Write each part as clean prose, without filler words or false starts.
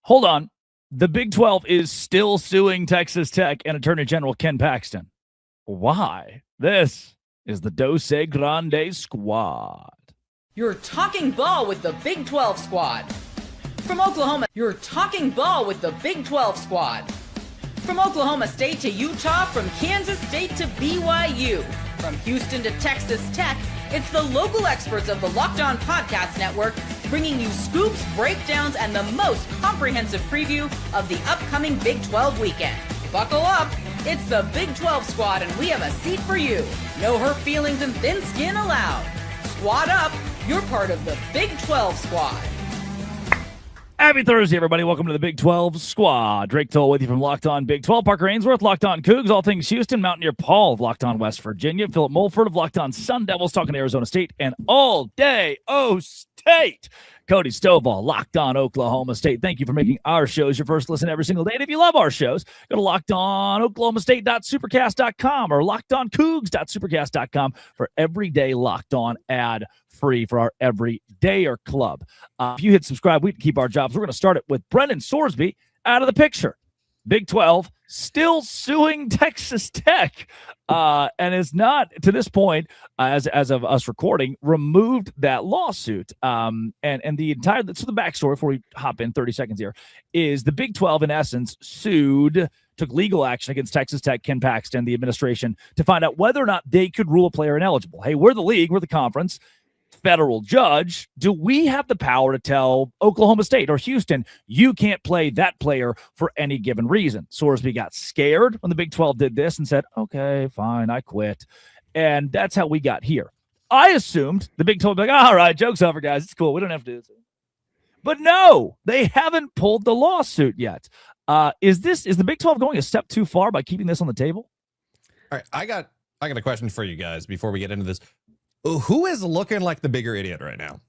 Hold on. The Big 12 is still suing Texas Tech and Attorney General Ken Paxton. Why? This is the Dose Grande Squad. You're talking ball with the Big 12 squad. From Oklahoma, you're talking ball with the Big 12 squad. From Oklahoma State to Utah, from Kansas State to BYU, from Houston to Texas Tech, it's the local experts of the Locked On Podcast Network bringing you scoops, breakdowns, and the most comprehensive preview of the upcoming Big 12 weekend. Buckle up, it's the Big 12 squad, and we have a seat for you. No hurt feelings and thin skin allowed. Squad up, you're part of the Big 12 squad. Happy Thursday, everybody. Welcome to the Big 12 Squad. Drake Toll with you from Locked On Big 12. Parker Ainsworth, Locked On Coogs, all things Houston. Mountaineer Paul of Locked On West Virginia. Philip Mulford of Locked On Sun Devils, talking Arizona State. And all day, State. Cody Stovall, Locked On Oklahoma State. Thank you for making our shows your first listen every single day. And if you love our shows, go to LockedOnOklahomaState.supercast.com or LockedOnCoogs.supercast.com for everyday Locked On ad free for our everydayer club. If you hit subscribe, we can keep our jobs. We're going to start it with Brennan Sorsby out of the picture. Big 12 still suing Texas Tech and is not, to this point, as of us recording, removed that lawsuit. And the entire, so the backstory before we hop in 30 seconds here is the Big 12, in essence, took legal action against Texas Tech, Ken Paxton, the administration, to find out whether or not they could rule a player ineligible. Hey, we're the league, we're the conference. Federal judge, do we have the power to tell Oklahoma State or Houston, you can't play that player for any given reason? Sorsby got scared when the Big 12 did this and said, okay, fine, I quit. And that's how we got here. I assumed the Big 12 would be like, all right, joke's over, guys. It's cool. We don't have to do this. But no, they haven't pulled the lawsuit yet. Is the Big 12 going a step too far by keeping this on the table? All right, I got a question for you guys before we get into this. Who is looking like the bigger idiot right now?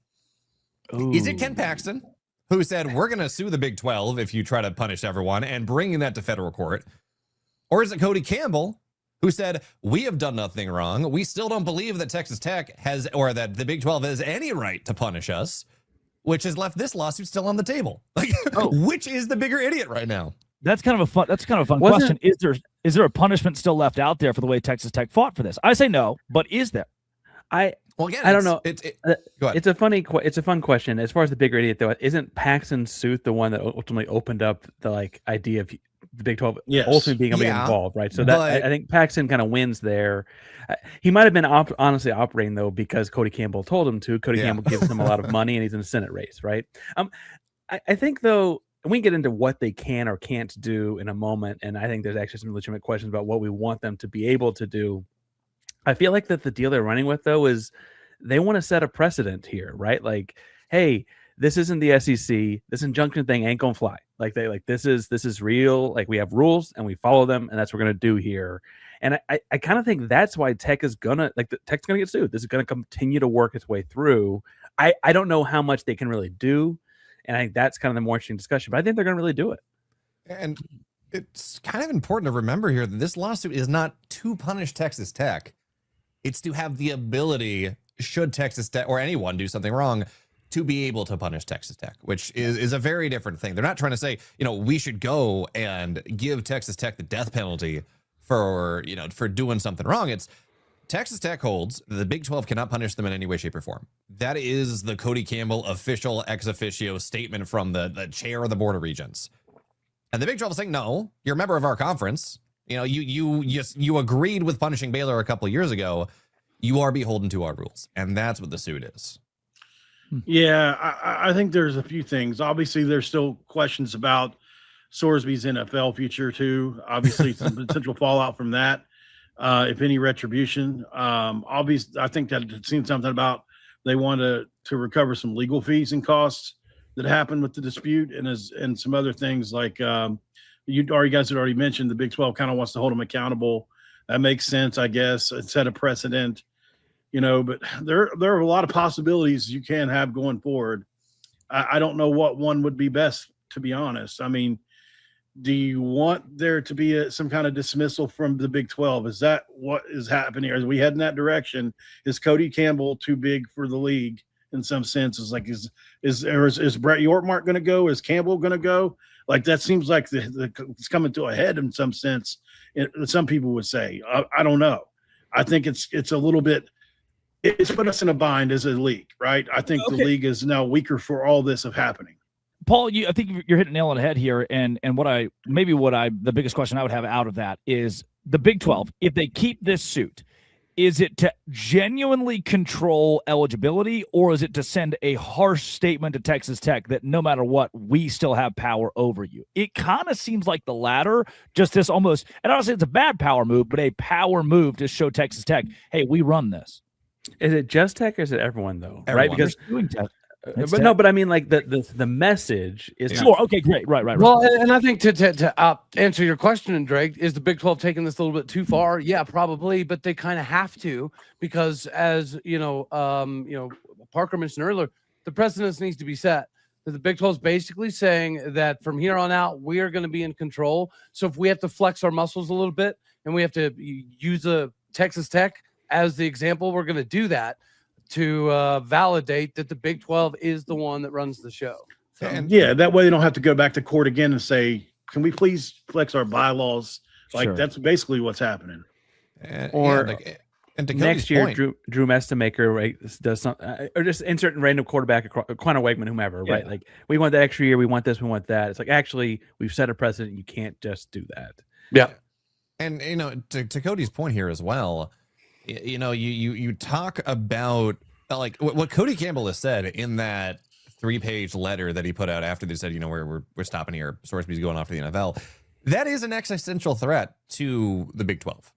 Ooh. Is it Ken Paxton, who said, we're going to sue the Big 12 if you try to punish everyone, and bringing that to federal court? Or is it Cody Campbell, who said, we have done nothing wrong. We still don't believe that Texas Tech has, or that the Big 12 has any right to punish us, which has left this lawsuit still on the table. Like, which is the bigger idiot right now? That's kind of a fun question. Is there a punishment still left out there for the way Texas Tech fought for this? I say no, but is there? I don't know. It's a fun question. As far as the bigger idiot, though, isn't Paxton's suit the one that ultimately opened up the idea of the Big 12 ultimately being able to get involved, right? So I think Paxton kind of wins there. He might have been honestly operating though because Cody Campbell told him to. Cody Campbell gives him a lot of money, and he's in a Senate race, right? I think though. And we can get into what they can or can't do in a moment, and I think there's actually some legitimate questions about what we want them to be able to do. I feel like that the deal they're running with, though, is they want to set a precedent here, right? Like, hey, this isn't the SEC. This injunction thing ain't gonna fly. This is real. Like, we have rules and we follow them, and that's what we're gonna do here. And I kind of think that's why Tech's gonna get sued. This is gonna continue to work its way through. I don't know how much they can really do, and I think that's kind of the more interesting discussion. But I think they're gonna really do it. And it's kind of important to remember here that this lawsuit is not to punish Texas Tech. It's to have the ability, should Texas Tech or anyone do something wrong, to be able to punish Texas Tech, which is a very different thing. They're not trying to say, we should go and give Texas Tech the death penalty for doing something wrong. It's Texas Tech holds the Big 12 cannot punish them in any way, shape, or form. That is the Cody Campbell official ex officio statement from the chair of the Board of Regents. And the Big 12 is saying, no, you're a member of our conference. You agreed with punishing Baylor a couple of years ago. You are beholden to our rules, and that's what the suit is. Yeah, I think there's a few things. Obviously, there's still questions about Sorsby's NFL future too. Obviously, some potential fallout from that, if any retribution. Obviously, I think that I've seen something about they want to recover some legal fees and costs that happened with the dispute, and some other things like. You guys had already mentioned the Big 12 kind of wants to hold them accountable. That makes sense, I guess. It set a precedent, but there are a lot of possibilities you can have going forward. I don't know what one would be best, to be honest. I mean, do you want there to be some kind of dismissal from the Big 12? Is that what is happening? Are we heading that direction? Is Cody Campbell too big for the league in some sense. Is like, is Brett Yormark going to go? Is Campbell going to go? Like, that seems like it's coming to a head in some sense. Some people would say, I don't know. I think it's a little bit, it's put us in a bind as a league, right? I think the league is now weaker for all this of happening. Paul, I think you're hitting the nail on the head here. And the biggest question I would have out of that is the Big 12, if they keep this suit, is it to genuinely control eligibility, or is it to send a harsh statement to Texas Tech that no matter what, we still have power over you? It kind of seems like the latter, just this almost, and I don't say it's a bad power move, but a power move to show Texas Tech, hey, we run this. Is it just Tech or is it everyone though? Everyone. Right? Because but I mean, like the message is sure. Okay, great. Right. Well, and I think to answer your question, Drake, is the Big 12 taking this a little bit too far? Yeah, probably, but they kind of have to, because as Parker mentioned earlier, the precedence needs to be set. The Big 12 is basically saying that from here on out, we are going to be in control. So if we have to flex our muscles a little bit and we have to use a Texas Tech as the example, we're going to do that to validate that the Big 12 is the one that runs the show. So, yeah, that way they don't have to go back to court again and say, can we please flex our bylaws? Like, sure. That's basically what's happening. And to next year, point, Drew Mestamaker, right, does something, or just insert a random quarterback, Quanah Wegman, whomever, right? Like, we want that extra year, we want this, we want that. It's like, actually, we've set a precedent. You can't just do that. Yeah. And, to Cody's point here as well, you talk about like what Cody Campbell has said in that 3-page letter that he put out after they said, we're stopping here, Sorsby's going off to the NFL. That is an existential threat to the Big 12,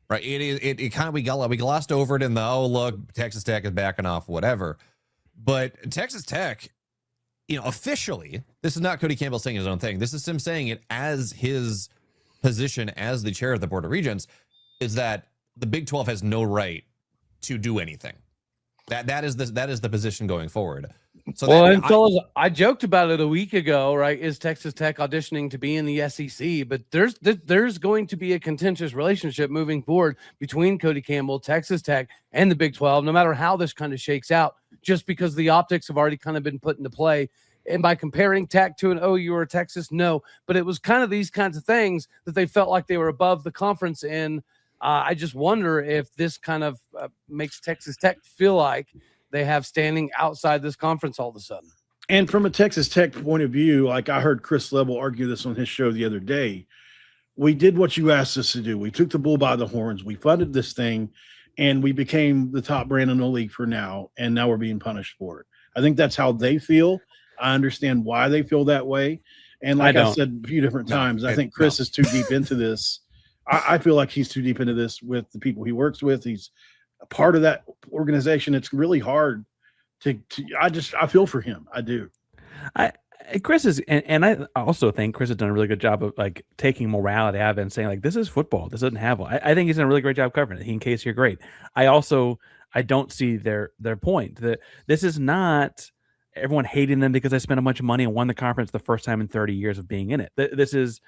right? It kind of, we glossed over it in the, look, Texas Tech is backing off, whatever. But Texas Tech, officially, this is not Cody Campbell saying his own thing. This is him saying it as his position as the chair of the Board of Regents, is that the Big 12 has no right to do anything. That is the position going forward. So I joked about it a week ago, right? Is Texas Tech auditioning to be in the SEC? But there's going to be a contentious relationship moving forward between Cody Campbell, Texas Tech, and the Big 12, no matter how this kind of shakes out, just because the optics have already kind of been put into play. And by comparing Tech to an OU or Texas, no. But it was kind of these kinds of things that they felt like they were above the conference in. I just wonder if this kind of makes Texas Tech feel like they have standing outside this conference all of a sudden. And from a Texas Tech point of view, like I heard Chris Level argue this on his show the other day, we did what you asked us to do. We took the bull by the horns. We funded this thing, and we became the top brand in the league for now, and now we're being punished for it. I think that's how they feel. I understand why they feel that way. And like I said a few different times, I think Chris is too deep into this. I feel like he's too deep into this with the people he works with. He's a part of that organization. It's really hard I feel for him. I do. Chris is, and I also think Chris has done a really good job of like taking morality out of it and saying like, this is football. This doesn't have one. I think he's done a really great job covering it. In case you're great. I don't see their point that this is not everyone hating them because they spent a bunch of money and won the conference the first time in 30 years of being in it. This is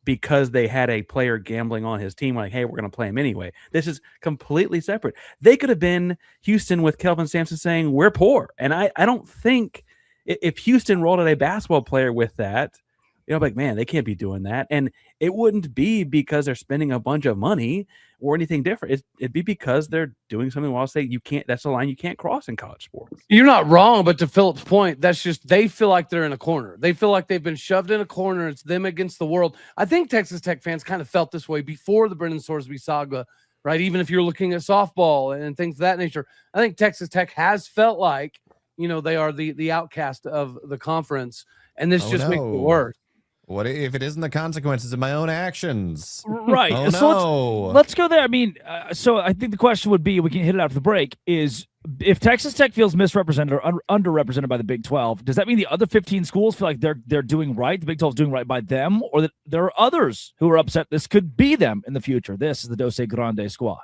because they had a player gambling on his team, like, hey, we're going to play him anyway. This is completely separate. They could have been Houston with Kelvin Sampson saying, we're poor. And I don't think if Houston rolled out a basketball player with that, like, man, they can't be doing that. And it wouldn't be because they're spending a bunch of money or anything different. It'd be because they're doing something while say you can't, that's a line you can't cross in college sports. You're not wrong, but to Philip's point, that's just, they feel like they're in a corner. They feel like they've been shoved in a corner. It's them against the world. I think Texas Tech fans kind of felt this way before the Brendan Sorsby saga, right? Even if you're looking at softball and things of that nature, I think Texas Tech has felt like, they are the outcast of the conference, and this makes it worse. What if it isn't the consequences of my own actions? Right. Oh, so no. let's go there. I mean, so I think the question would be, we can hit it after the break, is if Texas Tech feels misrepresented or underrepresented by the Big 12, does that mean the other 15 schools feel like they're doing right, the Big 12 is doing right by them, or that there are others who are upset this could be them in the future? This is the Dose Grande squad.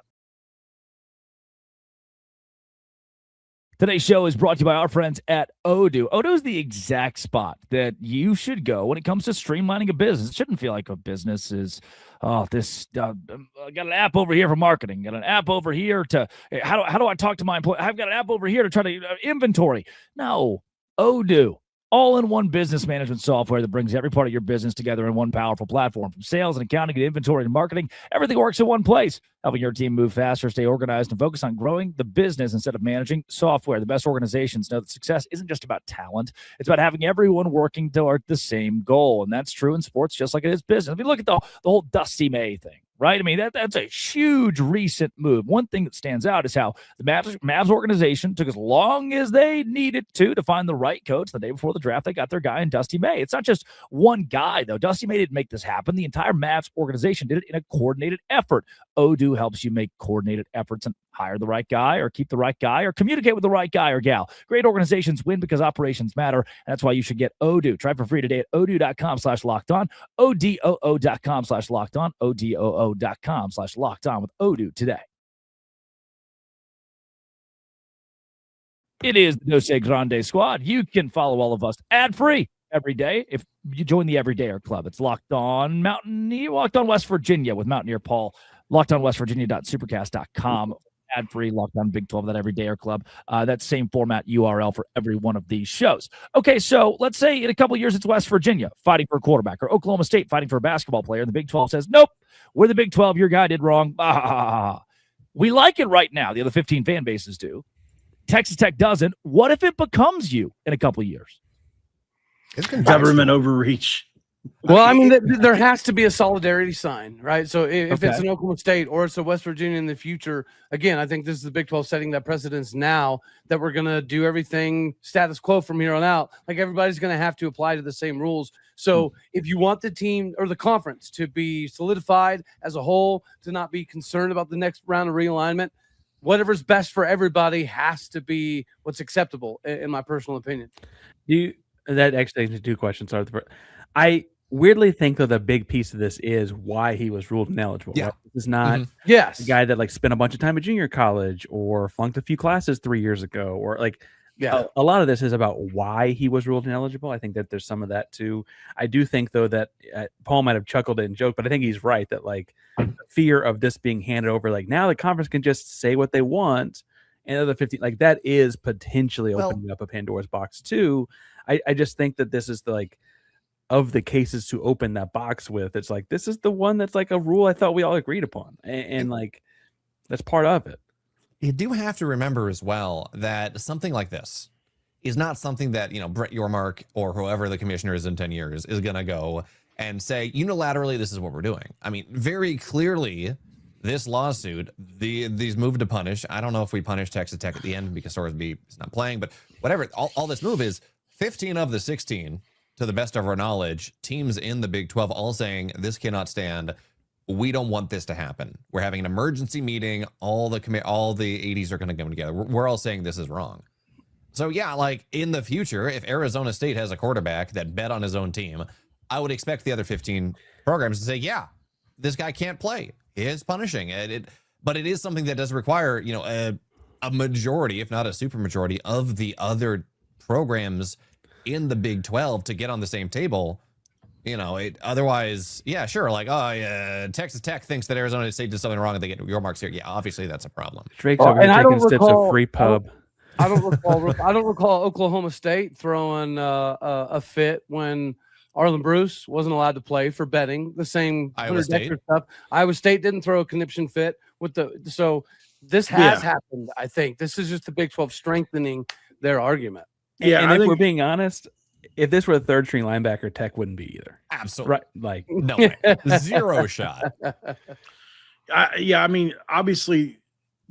Today's show is brought to you by our friends at Odoo. Odoo is the exact spot that you should go when it comes to streamlining a business. It shouldn't feel like a business is, I got an app over here for marketing, got an app over here to, how do I talk to my employee? I've got an app over here to try to inventory. No, Odoo. All-in-one business management software that brings every part of your business together in one powerful platform. From sales and accounting to inventory and marketing, everything works in one place, helping your team move faster, stay organized, and focus on growing the business instead of managing software. The best organizations know that success isn't just about talent. It's about having everyone working toward the same goal, and that's true in sports just like it is business. I mean, look at the whole Dusty May thing. Right? I mean, that's a huge recent move. One thing that stands out is how the Mavs organization took as long as they needed to find the right coach. The day before the draft, they got their guy in Dusty May. It's not just one guy, though. Dusty May didn't make this happen. The entire Mavs organization did it in a coordinated effort. Odoo helps you make coordinated efforts and hire the right guy or keep the right guy or communicate with the right guy or gal. Great organizations win because operations matter. And that's why you should get Odoo. Try for free today at odoo.com/lockedon, odoo.com/lockedon, odoo.com/lockedon with Odoo today. It is the Dose Grande Squad. You can follow all of us ad-free every day if you join the Everydayer Club. It's Locked On Locked On West Virginia with Mountaineer Paul. LockedOnWestVirginia.supercast.com. Ad-free, Locked On Big 12, that Everydayer Club. That same format URL for every one of these shows. Okay, so let's say in a couple of years it's West Virginia fighting for a quarterback or Oklahoma State fighting for a basketball player. And the Big 12 says, nope, we're the Big 12. Your guy did wrong. We like it right now. The other 15 fan bases do. Texas Tech doesn't. What if it becomes you in a couple of years? It's government overreach. Well, I mean, there has to be a solidarity sign, right? So if it's an Oklahoma State or it's a West Virginia in the future, again, I think this is the Big 12 setting that precedence now that we're going to do everything status quo from here on out. Like everybody's going to have to apply to the same rules. So if you want the team or the conference to be solidified as a whole, to not be concerned about the next round of realignment, whatever's best for everybody has to be what's acceptable, in my personal opinion. That actually is two questions. I weirdly think that the big piece of this is why he was ruled ineligible. Yeah. Right? This is not a guy that like spent a bunch of time at junior college or flunked a few classes 3 years ago, or like a lot of this is about why he was ruled ineligible. I think that there's some of that too. I do think though that Paul might have chuckled and joked, but I think he's right that like the fear of this being handed over, like now the conference can just say what they want, and other 15 like that is potentially opening up a Pandora's box too. I just think that this is the like of the cases to open that box with. It's like this is the one that's like a rule I thought we all agreed upon, and like that's part of it. You do have to remember as well that something like this is not something that, you know, Brett Yormark or whoever the commissioner is in 10 years is going to go and say unilaterally, this is what we're doing. I mean, very clearly, this lawsuit, these move to punish. I don't know if we punish Texas Tech at the end because Sorsby is not playing, but whatever. All this move is 15 of the 16, to the best of our knowledge, teams in the Big 12 all saying this cannot stand. We don't want this to happen. We're having an emergency meeting. All the 80s are going to come together. We're all saying this is wrong. So yeah, like in the future, if Arizona State has a quarterback that bet on his own team, I would expect the other 15 programs to say, yeah, this guy can't play. He is punishing it. But it is something that does require, you know, a majority, if not a super majority, of the other programs in the Big 12 to get on the same table. You know, otherwise, yeah, sure. Like, Texas Tech thinks that Arizona State did something wrong and they get your marks here. Yeah, obviously that's a problem. Drake's over here taking steps of free pub. I don't recall Oklahoma State throwing a fit when Arlen Bruce wasn't allowed to play for betting. The same Iowa State stuff. Iowa State didn't throw a conniption fit with so this has happened. I think this is just the Big 12 strengthening their argument. Yeah, and if we're being honest, if this were a third string linebacker, Tech wouldn't be either. Absolutely. Right. Like no way. Zero shot. I mean, obviously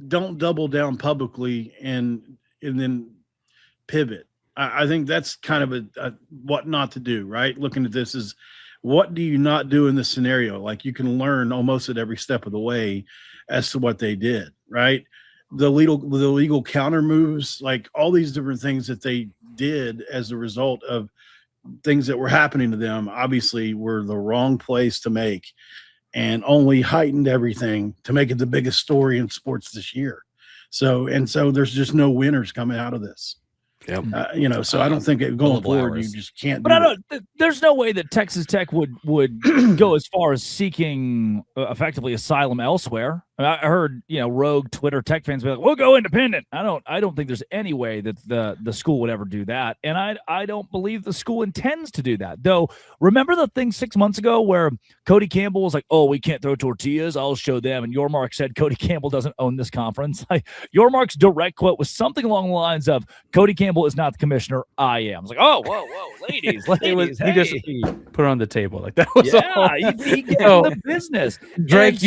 don't double down publicly and then pivot. I think that's kind of a what not to do, right? Looking at this is what do you not do in this scenario? Like you can learn almost at every step of the way as to what they did, right? The legal counter moves, like all these different things that they did as a result of things that were happening to them, obviously were the wrong place to make and only heightened everything to make it the biggest story in sports this year. So there's just no winners coming out of this. Yep. So I don't think going forward you just can't. But there's no way that Texas Tech would go as far as seeking effectively asylum elsewhere. I heard rogue Twitter Tech fans be like, "We'll go independent." I don't think there's any way that the school would ever do that, and I don't believe the school intends to do that. Though, remember the thing 6 months ago where Cody Campbell was like, "Oh, we can't throw tortillas. I'll show them," and Yormark said Cody Campbell doesn't own this conference. Like Yormark's direct quote was something along the lines of, "Cody Campbell is not the commissioner. I am." I was like, "Oh, whoa, ladies." He just put it on the table like that. Was all. He gave the business. Drake,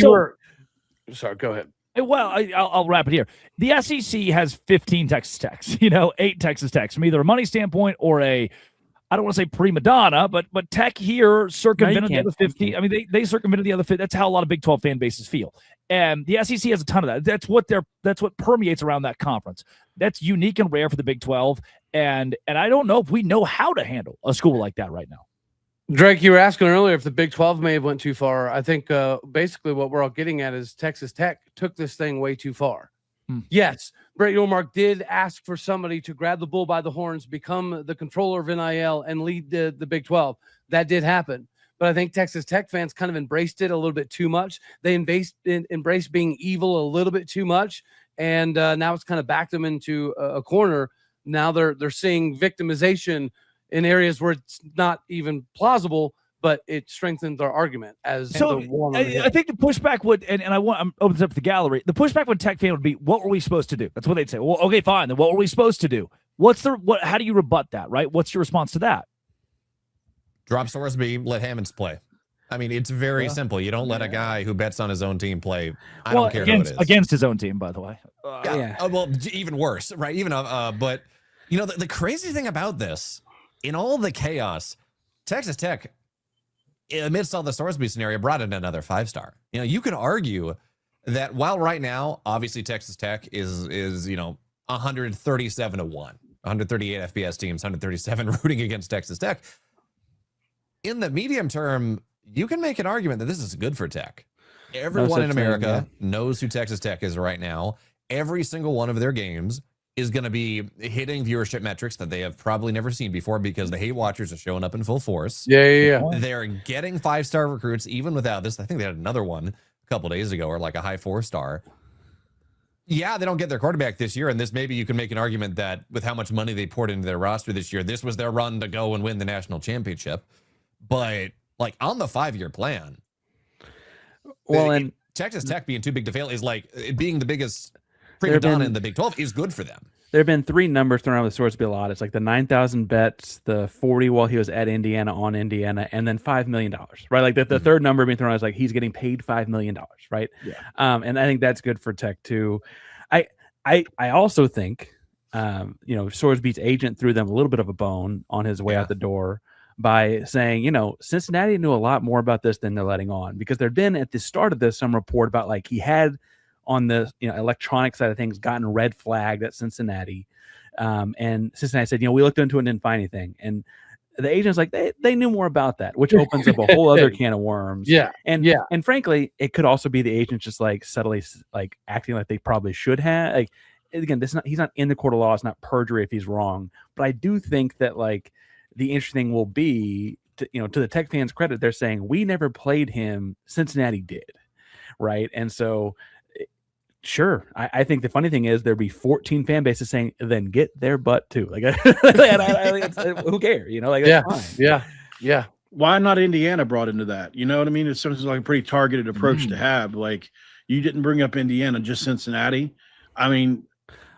sorry, go ahead. Well, I'll wrap it here. The SEC has 15 Texas Techs, 8 Texas Techs from either a money standpoint or I don't want to say prima donna, but Tech here circumvented the other 50. I mean, they circumvented the other 50. That's how a lot of Big 12 fan bases feel. And the SEC has a ton of that. That's what permeates around that conference. That's unique and rare for the Big 12. And I don't know if we know how to handle a school like that right now. Drake, you were asking earlier if the Big 12 may have went too far. I think basically what we're all getting at is Texas Tech took this thing way too far. Yes, Brett Yormark did ask for somebody to grab the bull by the horns, become the controller of NIL, and lead the Big 12. That did happen. But I think Texas Tech fans kind of embraced it a little bit too much. They embraced being evil a little bit too much, and now it's kind of backed them into a corner. Now they're seeing victimization in areas where it's not even plausible, but it strengthens our argument as so. I think the pushback would, and I'm opening this up to the gallery. The pushback with Tech fan would be, "What were we supposed to do?" That's what they'd say. Well, okay, fine. Then what were we supposed to do? How do you rebut that? Right? What's your response to that? Drop Sorsby, let Hammonds play. I mean, it's very simple. You don't let a guy who bets on his own team play. I don't care who it is. Against his own team, by the way. Well, even worse, right? Even but the crazy thing about this, in all the chaos, Texas Tech, amidst all the Sorsby scenario, brought in another 5-star. You can argue that while right now, obviously Texas Tech is 137-1, 138 FBS teams, 137 rooting against Texas Tech. In the medium term, you can make an argument that this is good for Tech. Everyone in America knows who Texas Tech is right now. Every single one of their games is going to be hitting viewership metrics that they have probably never seen before because the hate watchers are showing up in full force. Yeah. They're getting 5-star recruits even without this. I think they had another one a couple days ago, or like a high 4-star. Yeah, they don't get their quarterback this year, and this maybe you can make an argument that with how much money they poured into their roster this year, this was their run to go and win the national championship. But like on the 5-year plan, and Texas Tech being too big to fail is like being the biggest prima donna in the Big 12 is good for them. There have been 3 numbers thrown around with Sorsby a lot. It's like the 9,000 bets, the 40 while he was at Indiana on Indiana, and then $5 million, right? Like the third number being thrown around is like he's getting paid $5 million, right? Yeah. And I think that's good for Tech too. I also think, Sorsby's agent threw them a little bit of a bone on his way out the door by saying, Cincinnati knew a lot more about this than they're letting on, because there'd been at the start of this some report about like he had on the electronic side of things gotten red flagged at Cincinnati, and Cincinnati said, we looked into it and didn't find anything, and the agent's like they knew more about that, which opens up a whole other can of worms. And frankly, it could also be the agent just like subtly like acting like they probably should have. Like again, he's not in the court of law. It's not perjury if he's wrong, but I do think that like the interesting thing will be to the Tech fans' credit, they're saying we never played him, Cincinnati did, right? And so sure, I think the funny thing is there'd be 14 fan bases saying then get their butt too. Like who cares? Yeah. Why not Indiana brought into that? You know what I mean? It's something like a pretty targeted approach to have. Like you didn't bring up Indiana, just Cincinnati. I mean,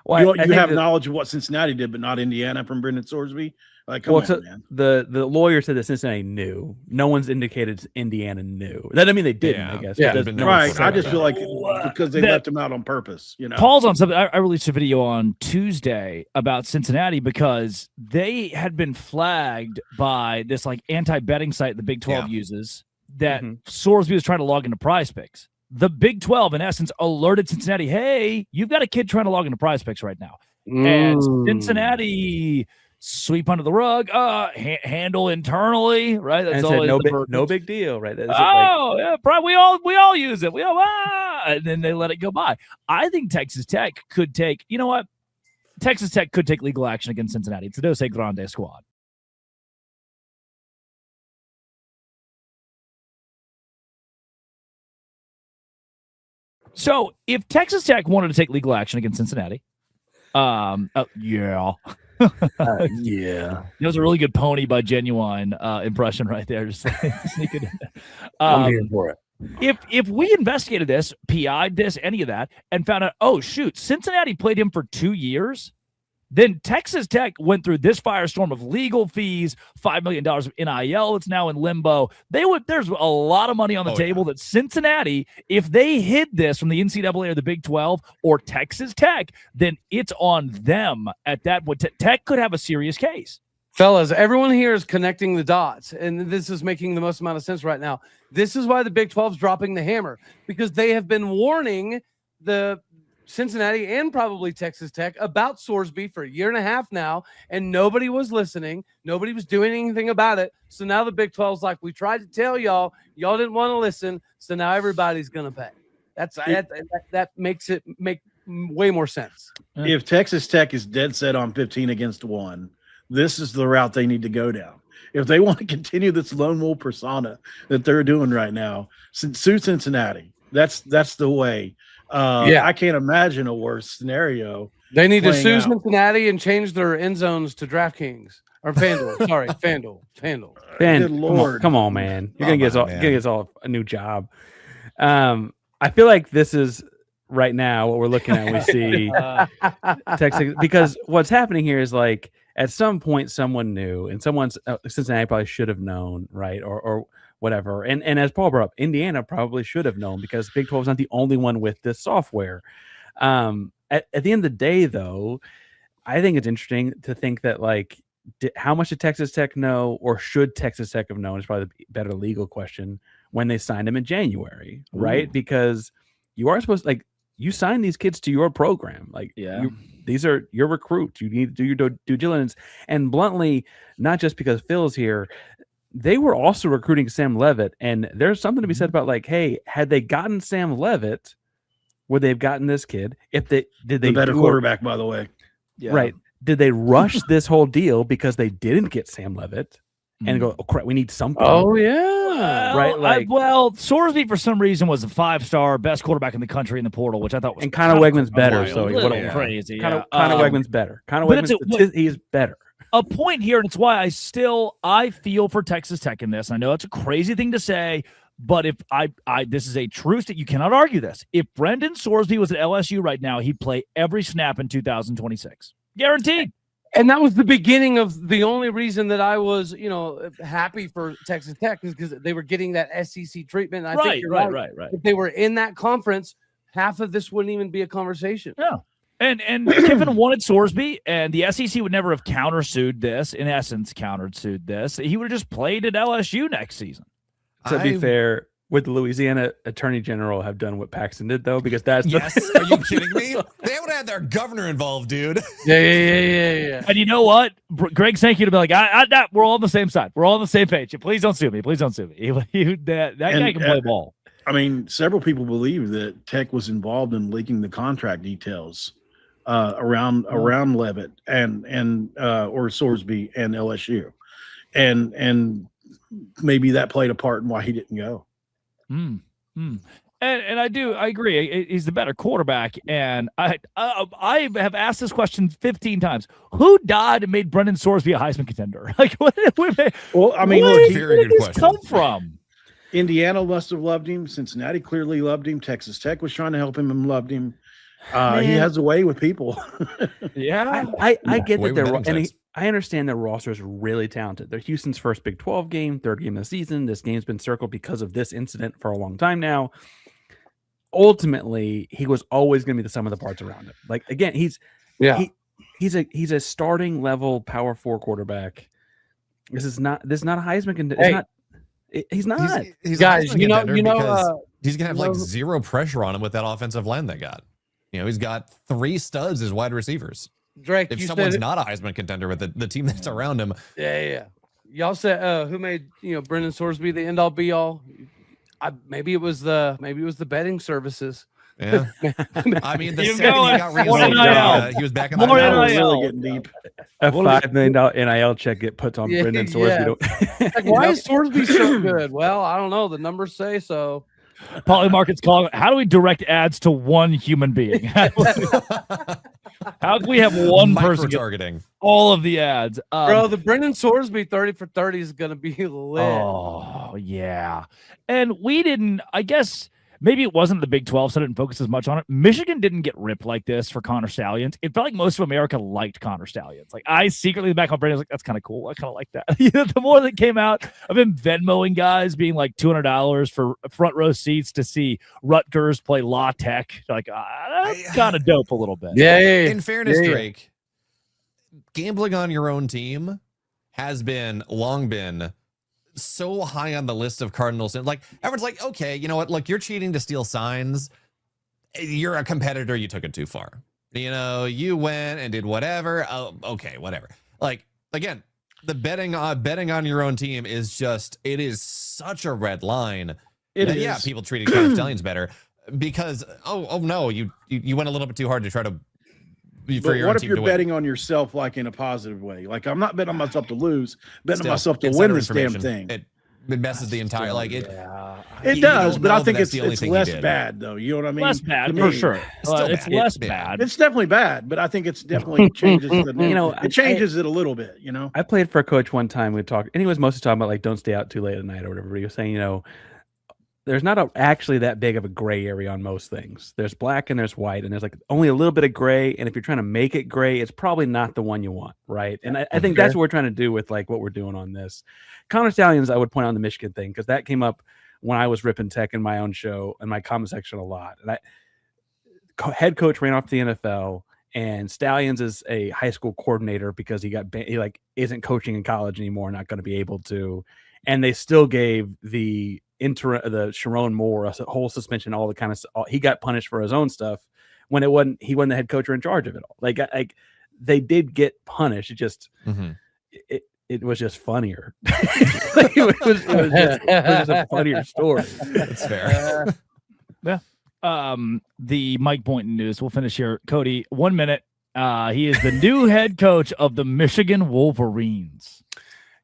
you have knowledge of what Cincinnati did, but not Indiana from Brendan Sorsby. Like, come on, man. The lawyer said that Cincinnati knew. No one's indicated Indiana knew. That doesn't mean they didn't, I guess. Yeah, right. I just feel like because they left him out on purpose. Paul's on something. I released a video on Tuesday about Cincinnati because they had been flagged by this like anti-betting site the Big 12 uses that Sorsby was trying to log into Prize Picks. The Big 12, in essence, alerted Cincinnati, hey, you've got a kid trying to log into Prize Picks right now. And Cincinnati sweep under the rug, handle internally, right? That's always no big deal, right? Yeah, probably we all use it. And then they let it go by. I think Texas Tech could take, you know what? Texas Tech could take legal action against Cincinnati. It's a Dos Grande squad. So if Texas Tech wanted to take legal action against Cincinnati, yeah. Yeah. That was a really good Pony by Genuine impression right there. Just sneak it in. I'm here for it. If we investigated this, PI'd this, any of that, and found out, oh, shoot, Cincinnati played him for 2 years, then Texas Tech went through this firestorm of legal fees, $5 million of NIL that's now in limbo. There's a lot of money on the table that Cincinnati, if they hid this from the NCAA or the Big 12 or Texas Tech, then it's on them at that point. Tech could have a serious case. Fellas, everyone here is connecting the dots, and this is making the most amount of sense right now. This is why the Big 12 is dropping the hammer, because they have been warning the Cincinnati and probably Texas Tech about Sorsby for a year and a half now, and nobody was listening. Nobody was doing anything about it. So now the Big 12 is like, we tried to tell y'all didn't want to listen, so now everybody's going to pay. That makes it make way more sense. If Texas Tech is dead set on 15 against 1, this is the route they need to go down. If they want to continue this lone wolf persona that they're doing right now, sue Cincinnati. That's the way. I can't imagine a worse scenario. They need to sue Cincinnati and change their end zones to DraftKings or FanDuel. Sorry, FanDuel. Good Lord. Come on, man. You're gonna get us all a new job. I feel like this is right now what we're looking at. We see Texas, because what's happening here is like at some point someone knew, and Cincinnati probably should have known, right? Or whatever. And as Paul brought up, Indiana probably should have known, because Big 12 is not the only one with this software. At the end of the day, though, I think it's interesting to think that, like, how much did Texas Tech know, or should Texas Tech have known, is probably the better legal question, when they signed him in January, right? Because you are supposed to, like, you sign these kids to your program. Like, these are your recruits. You need to do your due diligence. And bluntly, not just because Phil's here, they were also recruiting Sam Levitt, and there's something to be said about, like, hey, had they gotten Sam Levitt, would they have gotten this kid? If they did, they better quarterback, by the way, right? Did they rush this whole deal because they didn't get Sam Levitt and go, oh crap, we need something? Oh yeah, right. Like, Sorsby for some reason was a 5-star best quarterback in the country in the portal, which I thought was. And Connor Wegman's better, so he would have crazy. Connor Wegman's better. Connor Wegman's he's better. A point here, and it's why I feel for Texas Tech in this. I know it's a crazy thing to say, but if this is a truth that you cannot argue this. If Brendan Sorsby was at LSU right now, he'd play every snap in 2026, guaranteed. And that was the beginning of the only reason that I was, happy for Texas Tech, is because they were getting that SEC treatment. I think you're right. If they were in that conference, half of this wouldn't even be a conversation. Yeah. And Kiffin wanted Sorsby, and the SEC would never have countersued this. In essence, countersued this. He would have just played at LSU next season. To be fair, would the Louisiana Attorney General have done what Paxton did, though? Because that's Are you kidding me? They would have had their governor involved, dude. Yeah. And you know what? Greg Sankey would be like, we're all on the same side. We're all on the same page. Please don't sue me. Please don't sue me. That guy can play ball. I mean, several people believe that Tech was involved in leaking the contract details around Levitt and or Sorsby and LSU, and maybe that played a part in why he didn't go. And I agree. He's the better quarterback, and I have asked this question 15 times. Who died and made Brendan Sorsby a Heisman contender? Like, where did this come from? Indiana must have loved him. Cincinnati clearly loved him. Texas Tech was trying to help him and loved him. He has a way with people. Yeah, I get that they're, and I understand that roster is really talented. They're Houston's first Big 12 game, third game of the season. This game's been circled because of this incident for a long time now. Ultimately, he was always going to be the sum of the parts around him. Like, again, he's a starting level power 4 quarterback. This is not a Heisman contender. He's not. He's guys. He's gonna have like zero pressure on him with that offensive line they got. He's got 3 studs as wide receivers. Drake, if someone's not a Heisman contender with the team that's around him. Yeah. Y'all said who made Brendan Sorsby the end all be all? Maybe it was the betting services. Yeah, I mean the second he got reinstated, he was back in the really getting deep. A $5 million NIL check get put on Brendan Sorsby. Like, why is Sorsby so good? Well, I don't know. The numbers say so. Polymarket's calling. How do we direct ads to one human being? How can we have one person targeting all of the ads? Bro, the Brendan Sorsby 30 for 30 is going to be lit. Oh, yeah. And we didn't, I guess, maybe it wasn't the Big 12, so I didn't focus as much on it. Michigan didn't get ripped like this for Connor Stallions. It felt like most of America liked Connor Stallions. Like, I secretly, back on Brady, I was like, that's kind of cool. I kind of like that. The more that came out of him Venmoing guys being like $200 for front row seats to see Rutgers play La Tech, like, that's kind of dope a little bit. Yeah. In fairness, Drake, gambling on your own team has long been so high on the list of Cardinals. Like, everyone's like, okay, you know what? Look, you're cheating to steal signs. You're a competitor. You took it too far. You went and did whatever. Oh, okay, whatever. Like, again, the betting on your own team is it is such a red line. Yeah, people treated Connor Stallions better because, oh no, you went a little bit too hard to try to. But what if you're betting on yourself like in a positive way? Like, I'm not betting on myself to lose, betting on myself to win this damn thing. It messes the entire it does, but I think it's less bad though. You know what I mean? Less bad for sure. It's less bad. It's definitely bad, but I think it's definitely changes. It changes it a little bit. I played for a coach one time. We talked, and he was mostly talking about like don't stay out too late at night or whatever. He was saying, there's not actually that big of a gray area on most things. There's black and there's white, and there's like only a little bit of gray. And if you're trying to make it gray, it's probably not the one you want, right? And I think that's what we're trying to do with like what we're doing on this. Connor Stallions, I would point out the Michigan thing because that came up when I was ripping Tech in my own show and my comment section a lot. And head coach ran off the NFL, and Stallions is a high school coordinator because he isn't coaching in college anymore, not going to be able to. And they still gave the Sharon Moore a whole suspension, all the kind of stuff. He got punished for his own stuff when he wasn't the head coach or in charge of it all. Like they did get punished. It just it was just funnier. it was just a funnier story. That's fair. The Mike Boynton news. We'll finish here. Cody, 1 minute. He is the new head coach of the Michigan Wolverines.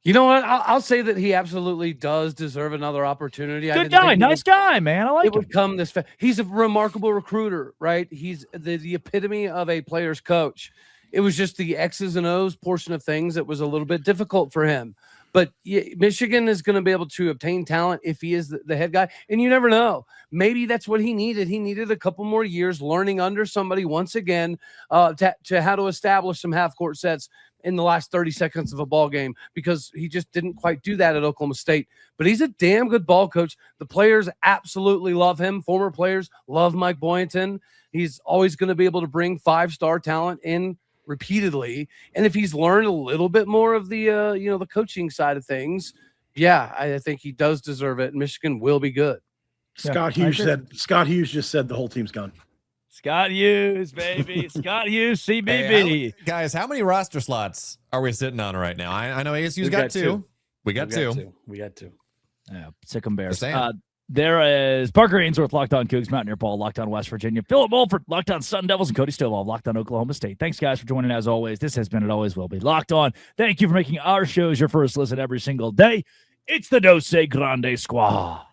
You know what? I'll say that he absolutely does deserve another opportunity. Good guy, nice guy, man. I like it. Would come this. He's a remarkable recruiter, right? He's the epitome of a player's coach. It was just the X's and O's portion of things that was a little bit difficult for him. But Michigan is going to be able to obtain talent if he is the head guy. And you never know. Maybe that's what he needed. He needed a couple more years learning under somebody once again to how to establish some half-court sets in the last 30 seconds of a ball game because he just didn't quite do that at Oklahoma State. But he's a damn good ball coach. The players absolutely love him. Former players love Mike Boynton. He's always going to be able to bring 5-star talent in repeatedly. And if he's learned a little bit more of the the coaching side of things, I think he does deserve it. Michigan will be good. Scott Hughes just said the whole team's gone. Scott Hughes, baby. Scott Hughes, CBB. Hey, guys, how many roster slots are we sitting on right now? I know ASU's got two. We got two. Yeah, sick 'em Bears. There is Parker Ainsworth, Locked On Coogs, Mountaineer Paul, Locked On West Virginia, Philip Mulford, Locked On Sun Devils, and Cody Stovall, Locked On Oklahoma State. Thanks, guys, for joining as always. This has been and always will be Locked On. Thank you for making our shows your first listen every single day. It's the Dose Grande Squad.